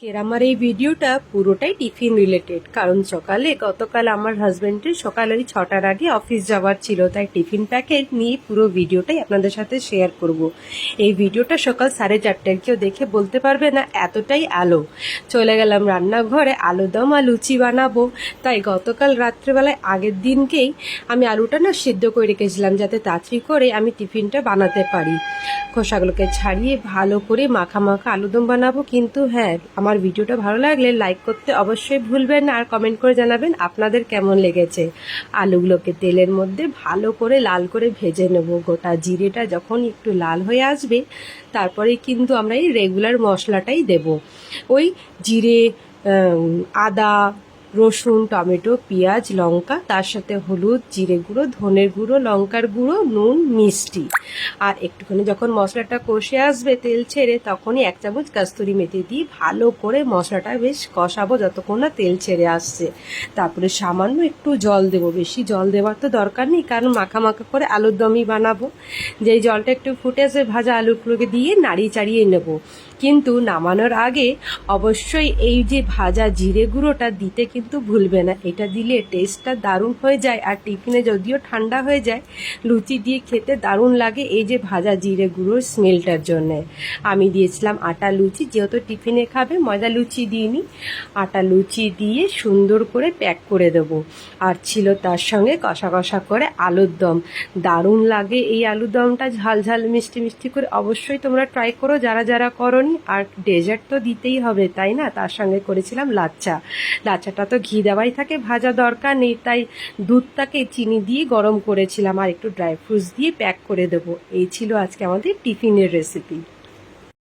আমার এই ভিডিওটা পুরোটাই টিফিন রিলেটেড, কারণ গতকাল আমার হাজবেন্ডের সকালে 6টার আগে অফিস যাওয়ার ছিল, তাই টিফিন প্যাকেট নিয়ে পুরো ভিডিওটাই আপনাদের সাথে শেয়ার করব। এই ভিডিওটা সকাল 4:30, কেউ দেখে বলতে পারবে না এতটাই আলো। চলে গেলাম রান্নাঘরে, আলুদম আর লুচি বানাবো। তাই গতকাল রাত্রেবেলায় আগের দিনকেই আমি আলুটা সিদ্ধ করে রেখেছিলাম, যাতে তাড়াতাড়ি করে আমি টিফিনটা বানাতে পারি। খোসাগুলোকে ছাড়িয়ে ভালো করে মাখা মাখা আলুদম বানাবো। কিন্তু হ্যাঁ, আমার ভিডিওটা ভালো লাগলে লাইক করতে অবশ্যই ভুলবেন না, আর কমেন্ট করে জানাবেন আপনাদের কেমন লেগেছে। আলুগুলোকে তেলের মধ্যে ভালো করে লাল করে ভেজে নেব। গোটা জিরেটা যখন একটু লাল হয়ে আসবে, তারপরে কিন্তু আমরা এই রেগুলার মশলাটাই দেব। ওই জিরে, আদা, রসুন, টমেটো, পেঁয়াজ, লঙ্কা, তার সাথে হলুদ, জিরে গুঁড়ো, ধনের গুঁড়ো, লঙ্কার গুঁড়ো, নুন, মিষ্টি। আর একটুখানি যখন মশলাটা কষে আসবে তেল ছেড়ে, তখনই 1 চামচ কাস্তুরি মেথি দিয়ে ভালো করে মশলাটা বেশ কষাবো যতক্ষণ না তেল ছেড়ে আসছে। তারপরে সামান্য একটু জল দেবো, বেশি জল দেওয়ার তো দরকার নেই, কারণ মাখা মাখা করে আলুর দমই বানাবো। যেই জলটা একটু ফুটে আসবে, ভাজা আলুগুলোকে দিয়ে নাড়িয়ে চাড়িয়ে নেব। কিন্তু নামানোর আগে অবশ্যই এই যে ভাজা জিরে গুঁড়োটা দিতে কিন্তু ভুলবে না। এটা দিলে টেস্টটা দারুণ হয়ে যায়, আর টিফিনে যদিও ঠান্ডা হয়ে যায়, লুচি দিয়ে খেতে দারুণ লাগে এই যে ভাজা জিরে গুঁড়োর স্মেলটার জন্যে। আমি দিয়েছিলাম আটা লুচি, যেহেতু টিফিনে খাবে, ময়দা লুচি দিইনি। আটা লুচি দিয়ে সুন্দর করে প্যাক করে দেবো। আর ছিল তার সঙ্গে কষা কষা করে আলুর দম। দারুণ লাগে এই আলুর দমটা, ঝাল ঝাল মিষ্টি মিষ্টি করে। অবশ্যই তোমরা ট্রাই করো যারা যারা করনি। আর ডেজার্ট তো দিতেই হবে, তাই না? তার সঙ্গে করেছিলাম লাচ্চা। লাচ্চাটা তো ঘি দেওয়াই থাকে, ভাজা দরকার নেই, তাই দুধটাকে চিনি দিয়ে গরম করেছিলাম আর একটু ড্রাই ফ্রুটস দিয়ে প্যাক করে দেবো। এই ছিল আজকে আমাদের টিফিনের রেসিপি।